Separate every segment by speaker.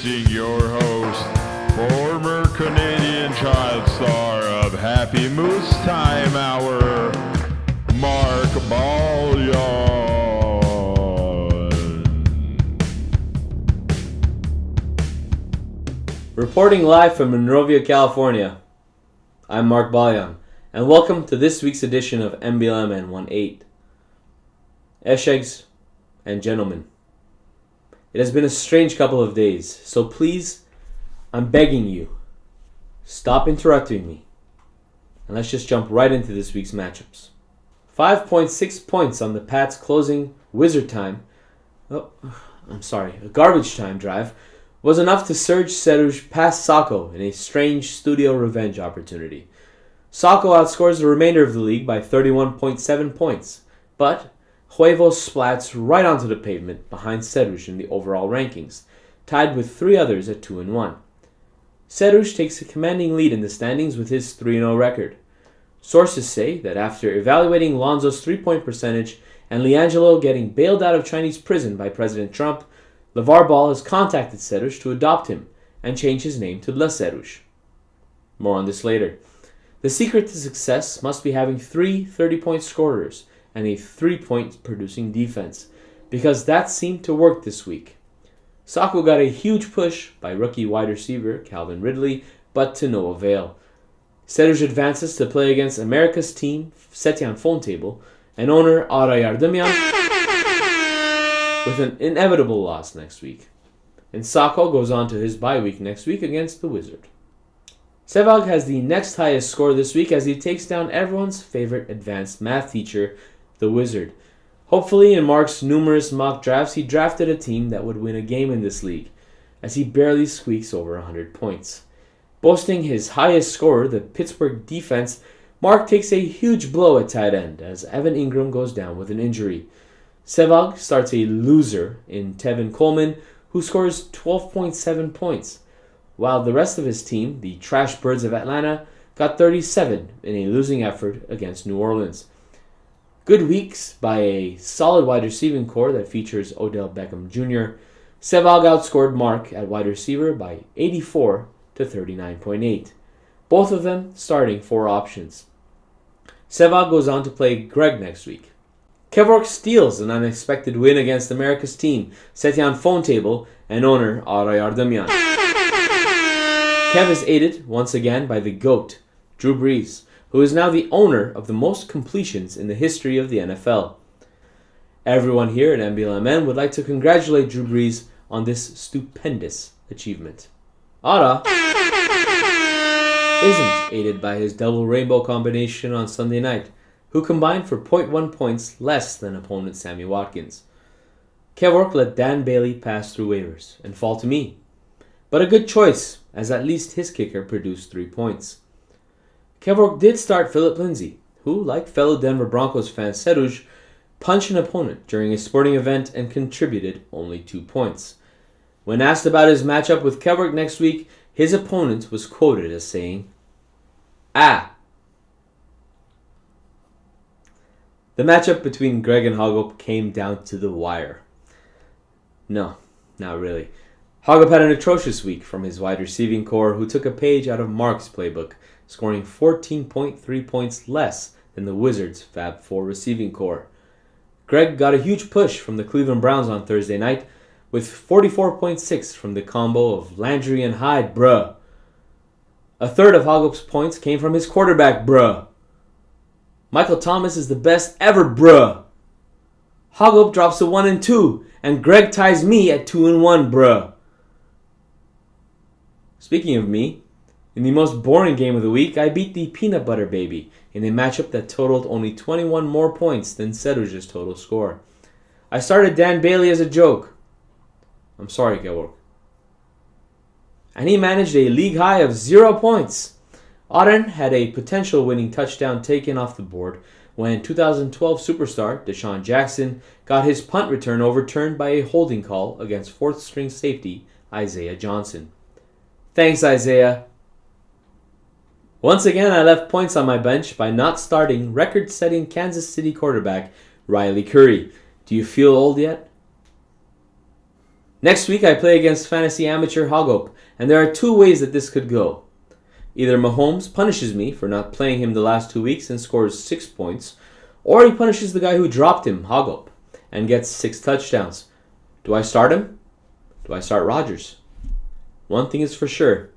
Speaker 1: Introducing your host, former Canadian child star of Happy Moose Time Hour, Mark Ballion.
Speaker 2: Reporting live from Monrovia, California, I'm Mark Ballion, and welcome to this week's edition of MBLM N18. Eshegs and gentlemen, it has been a strange couple of days, so please, I'm begging you, stop interrupting me, and let's just jump right into this week's matchups. 5.6 points on the Pats' closing garbage time drive was enough to surge Seruj past Sako in a strange studio revenge opportunity. Sako outscores the remainder of the league by 31.7 points, but Huevos splats right onto the pavement behind Seruj in the overall rankings, tied with three others at 2-1. Seruj takes a commanding lead in the standings with his 3-0 record. Sources say that after evaluating Lonzo's three-point percentage and LiAngelo getting bailed out of Chinese prison by President Trump, LeVar Ball has contacted Seruj to adopt him and change his name to Le Seruj. More on this later. The secret to success must be having three 30-point scorers and a 3-point producing defense, because that seemed to work this week. Sako got a huge push by rookie wide receiver Calvin Ridley, but to no avail. Seruj advances to play against America's team, Setyan Fontable, and owner Ara Yardımyan, with an inevitable loss next week. And Sako goes on to his bye week next week against the Wizard. Sevag has the next highest score this week as he takes down everyone's favorite advanced math teacher, the Wizard. Hopefully, in Mark's numerous mock drafts, he drafted a team that would win a game in this league, as he barely squeaks over 100 points. Boasting his highest scorer, the Pittsburgh defense, Mark takes a huge blow at tight end as Evan Ingram goes down with an injury. Sevag starts a loser in Tevin Coleman, who scores 12.7 points, while the rest of his team, the Trash Birds of Atlanta, got 37 in a losing effort against New Orleans. Good weeks by a solid wide receiving core that features Odell Beckham Jr. Sevag outscored Mark at wide receiver by 84 to 39.8. Both of them starting four options. Sevag goes on to play Greg next week. Kevork steals an unexpected win against America's team, Setyan Fontable, and owner Ara Yardımyan. Kev is aided once again by the GOAT, Drew Brees, who is now the owner of the most completions in the history of the NFL. Everyone here at MBLMN would like to congratulate Drew Brees on this stupendous achievement. Ara isn't aided by his double rainbow combination on Sunday night, who combined for 0.1 points less than opponent Sammy Watkins. Kevork let Dan Bailey pass through waivers and fall to me, but a good choice, as at least his kicker produced 3 points. Kevork did start Philip Lindsay, who, like fellow Denver Broncos fan Seruj, punched an opponent during a sporting event and contributed only 2 points. When asked about his matchup with Kevork next week, his opponent was quoted as saying, "Ah." The matchup between Greg and Hagop came down to the wire. No, not really. Hagop had an atrocious week from his wide receiving core, who took a page out of Mark's playbook, scoring 14.3 points less than the Wizards' Fab 4 receiving core. Greg got a huge push from the Cleveland Browns on Thursday night, with 44.6 from the combo of Landry and Hyde, bruh. A third of Hagop's points came from his quarterback, bruh. Michael Thomas is the best ever, bruh. Hagop drops to 1-2, and Greg ties me at 2-1, bruh. Speaking of me, in the most boring game of the week, I beat the Peanut Butter Baby in a matchup that totaled only 21 more points than Seruj's total score. I started Dan Bailey as a joke. I'm sorry, Kevork. And he managed a league high of 0 points. Auden had a potential winning touchdown taken off the board when 2012 superstar Deshaun Jackson got his punt return overturned by a holding call against fourth-string safety Isaiah Johnson. Thanks, Isaiah. Once again, I left points on my bench by not starting record-setting Kansas City quarterback Riley Curry. Do you feel old yet? Next week I play against fantasy amateur Hagop, and there are two ways that this could go. Either Mahomes punishes me for not playing him the last 2 weeks and scores 6 points, or he punishes the guy who dropped him, Hagop, and gets 6 touchdowns. Do I start him? Do I start Rodgers? One thing is for sure.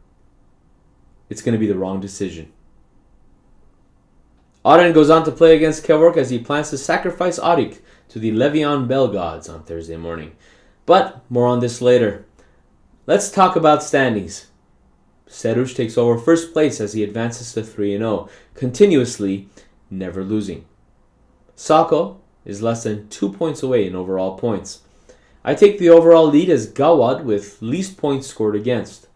Speaker 2: It's going to be the wrong decision. Auden goes on to play against Kevork as he plans to sacrifice Arik to the Le'Veon Bell gods on Thursday morning. But more on this later. Let's talk about standings. Seruj takes over first place as he advances to 3-0, continuously never losing. Sako is less than 2 points away in overall points. I take the overall lead as Gawad with least points scored against.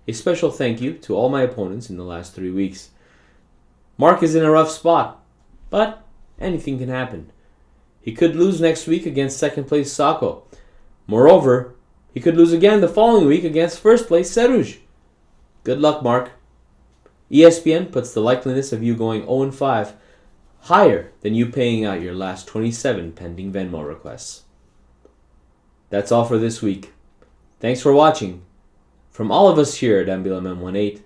Speaker 2: A special thank you to all my opponents in the last 3 weeks. Mark is in a rough spot, but anything can happen. He could lose next week against second place Sako. Moreover, he could lose again the following week against first place Seruj. Good luck, Mark. ESPN puts the likeliness of you going 0-5 higher than you paying out your last 27 pending Venmo requests. That's all for this week. Thanks for watching. From all of us here at Emblem M18,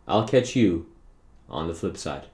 Speaker 2: I'll catch you on the flip side.